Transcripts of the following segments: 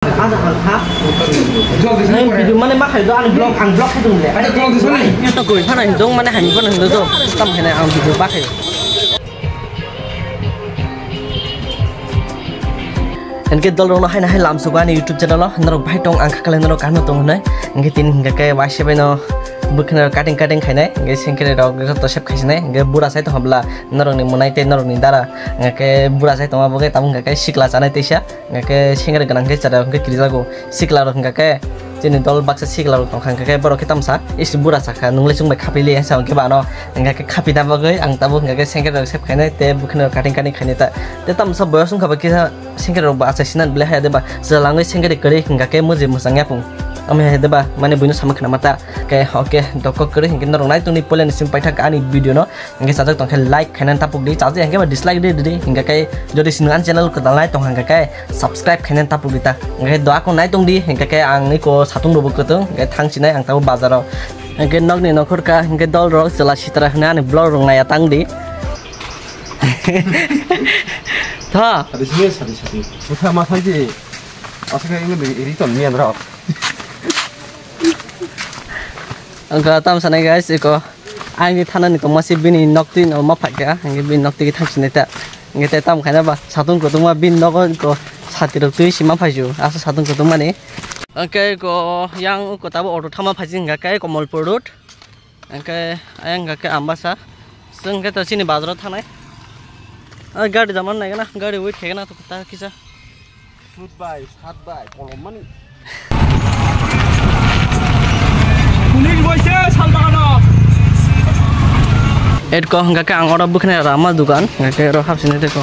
Ada halap. Video mana mak hai do an blog hai dong le. Ada blog di sana. Yang tak koi mana dong mana hai pun hang do. Tam hai na ang video bak hai. Engke dol rong hai na hai lam suba ni YouTube channel lo. Naro bhai tong ang khakale naro kanu tong nai. Engke tin hingga ke wase bai no bukna cutting khainai engke singkere rok to sep khaisnai engke bura sai to habla narong ni monai te narong ni dara engke bura sai to ma boge tam engke sikla chanai teisa engke singere ganang ke chara engke krijago sikla rok engke jeni dol baksa sikla rok tong khangke borok ke tamsa is bura sakha nungle sungbai khapili sa engke bano engke khapi da boge ang tabo engke singkere rok sep khainai te bukna cutting khainai ta te tamsa boyos ung khaba ke singkere rok ba asasinan bele ha de ba jalangai singkere kare engke muji musangya pung Ame hedeba mane buino sama kena mata ke oke dokok kere hingin norong nai tuni polen sim paitha ka ani video no hingga sajak tong like khainan tapuk di chaje hingga dislike di hingga kai jodi sinan channel ko dalai tong hingga kai subscribe khainan tapuk di ta hingga doa ko nai tong di hingga kai ang ni ko satung robo ko tong hingga thang sinai ang tabu bazaro hingga nok ni nokhor ka hingga dol rok jela sitara hna ani blog rong nai atang di tha sadi utha ma thai ji asaka inge iri ton mian rok Angka tam sana guys, iko angin thana ni to masih bini nokti no mapak ya, angin bin nokti kita sini tak, angin tam kena ba, satu kutuma bin nokon ko satu rok tu isi mapaju, asa satu kutuma ni. Angke ko yang ko tabu auto thama phaji angke ko Molpur road, angke ayang angke ambasa, sengke to sini bazar thana. Gadi zaman naik na, gadi wait kayak na to kita kisah. Food by, hot by, poloman. Ed ko hingga ke ang orang bukan ramah dukan, hingga ke rohap sini deh ko.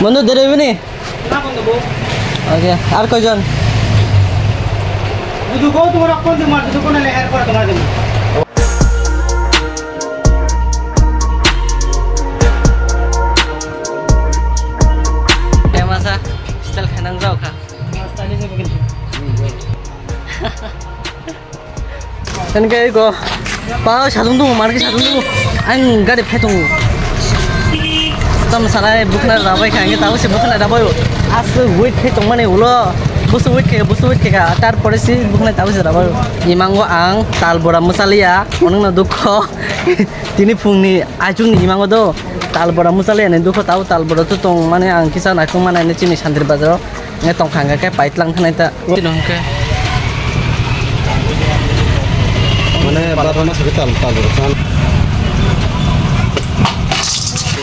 Mana dari ini? Oke, ar kau jan. Itu kau tu orang pun tu mar, itu kau nak leher kau tu mar tu. Eh masa, setel khenang jauh kah? Masa ni saya begini. Kan kayak ko, pau sadung tu, marga sadung tu, ang gade petong. Tam sana bukan ada rabai kan, kita tahu sih bukan ada rabai. Asu wait petong mana ulo, busu wait kaya, tar polisi bukan tahu sih rabai. Imanggo ang talbora musalia, orang na dukho, tini pungni ajung ni imanggo do, talbora musalia ni dukho tahu talbora tu tong mana ang kisah nak mana ni cini santri bazar, ni tong kangga kayak pait lang kan itu, tinong ke. Mana badan masuk ke tal.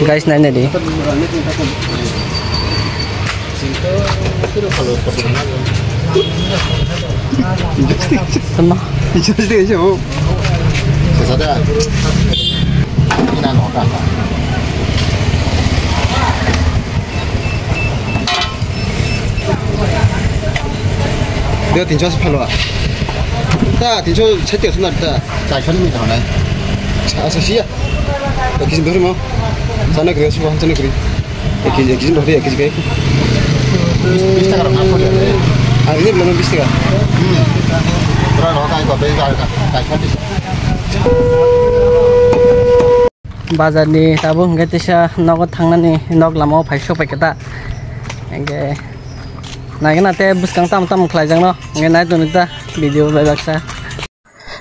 Guys, nanya deh. Sama. Jadi siapa? Sesuatu. Ini nak apa? Dia tinggal sepuluh. 다 딘초 채택 손날다 자 현입니다 하나 자 아서시야 여기 좀 들으면 자네 그래 수고 한전에 그래 여기 좀 더래 여기 지게 비슷하게 하면 안 걸려 아 이게 너무 비슷해가 그러나 너가 이거 내가 다 현지 bazar ni tabu hingga tisa nok thangna ni nok lama phaisok paikata hingga naikna te buskang tam khlajang no hingga nai tunita video baksa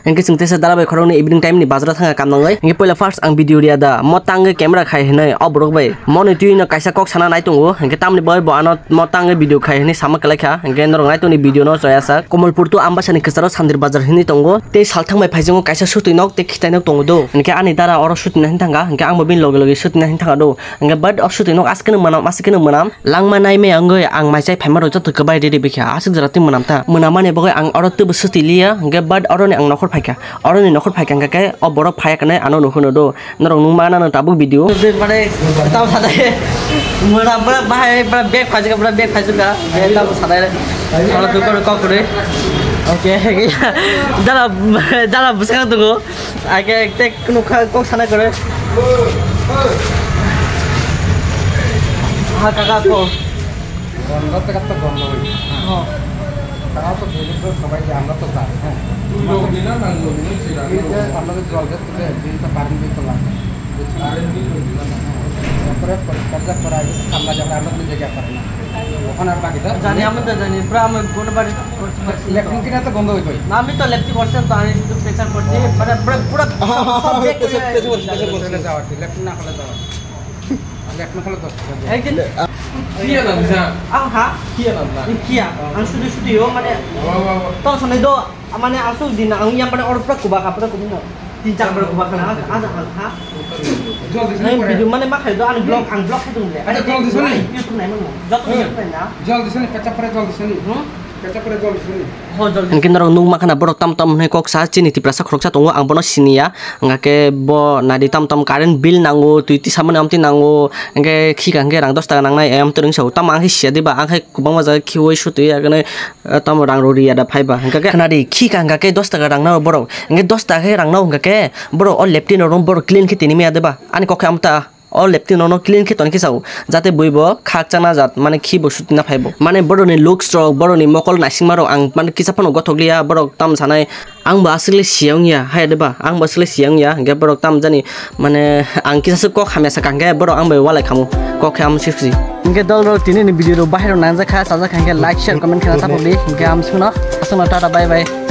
Engke sungte sa dala bai khorong ni evening time ni bazar thanga kam nangai engke poila first ang video ria da motang camera khai hinai obrok bai moni tui na kaisa kok sana nai tungo engke tamni boy bo ano motang video khai hinai sama kalai kha engke norong nai tuni video no joyasa Komolpur tu ambasani kesaro sandir bazar hini tongo te salthang bai phaijongo kaisa sutui nok te khitai nok tongo do engke ani dara oro sutui na hintanga engke ang bobin loge sutui na hintanga do engke bad of sutui nok askene manam langma nai me angoi ang maisai phaima ro joto kebai de bekha asik jarati manamta manamane bogai ang oro tu sutui liya engke bad oro ni ang nokor phaika oro ni nokor phaika engke o borok phaya kanai ano nokhono do norong nungma na tabu video pare taw sadai mura bara bahai bara bag phajuga taw sadai oro dukor kok kore oke dala busang tugo age tek kunu kok sana kore ha kaka ko গন্ধ থেকে তো গন্ধ হই হ্যাঁ তারা তো বলি তো সবাই যে আমরা তো তার হ্যাঁ লোক দিনা না লোক দিনা সেটা আমাদের জল গাছ থেকে দিনটা পানি দিতে লাগে তারপরে পরিষ্কার করা ঠান্ডা যাবে আমরা কোনো জায়গা পারি না ওখানে আর বাকিটা জানি আমি তো জানি পুরো আমি কোনো বাড়ি করতে পারছি ইলেকট্রিক কিনা তো বন্ধ হয়ে গই না আমি তো লেফটি করছেন তো আমি শুধু প্রেসার করছি মানে পুরো চলে যাওয়া ইলেকট্রিক না হলে যাওয়া ইলেকট্রিক হলে তো একদিন Kia là sao? ang ha Kia là sao? kia ang sudah yo mana to sanai do mana asu din ang yang pada orang prak kubah kapra kubino tincang pada kubah kana ada ang ha Jual di nah sini. video mana makai do ang blog itu deh Ada jual di sini? YouTube naik mana jatuh di mana ya Jual di sini, kaca pare jual di sini. Kaca pare jual di sini. Mungkin orang nung makan borok tam tam nih kok saat ini tipe rasa kerja tunggu ang bono sini ya nggak ke bo nadi tam tam karen bill nangu tuiti sama nanti nangu nggak kika nggak rang dos tangan nang nai em terus jauh tam ang hisya di ba ang hai kubang maza kiwai shoot ya kena tam rang rori ada pai ba nggak ke nadi kika nggak ke dos tangan rang nau borok nggak dos tangan rang nau nggak ke borok all leptin orang borok clean kita ini ada ba ani kok am ta all leptin ono clean khiton kisau jate boibo khak chana jat mane khibo sutina phaibo mane boroni look strong boroni mokol nasing maro ang mane kisapano gotoglia borok tam sanai ang ba asile siangya haide ba ang ba asile siangya ge borok tam jani mane ang kisasu ko khamya sakangge borok ang bai walai khamu ko kham sifsi inge dol ro tini ni video ro bahiro nanja kha saja khangge like share comment khana ta publi ge am suna asuna tata bye bye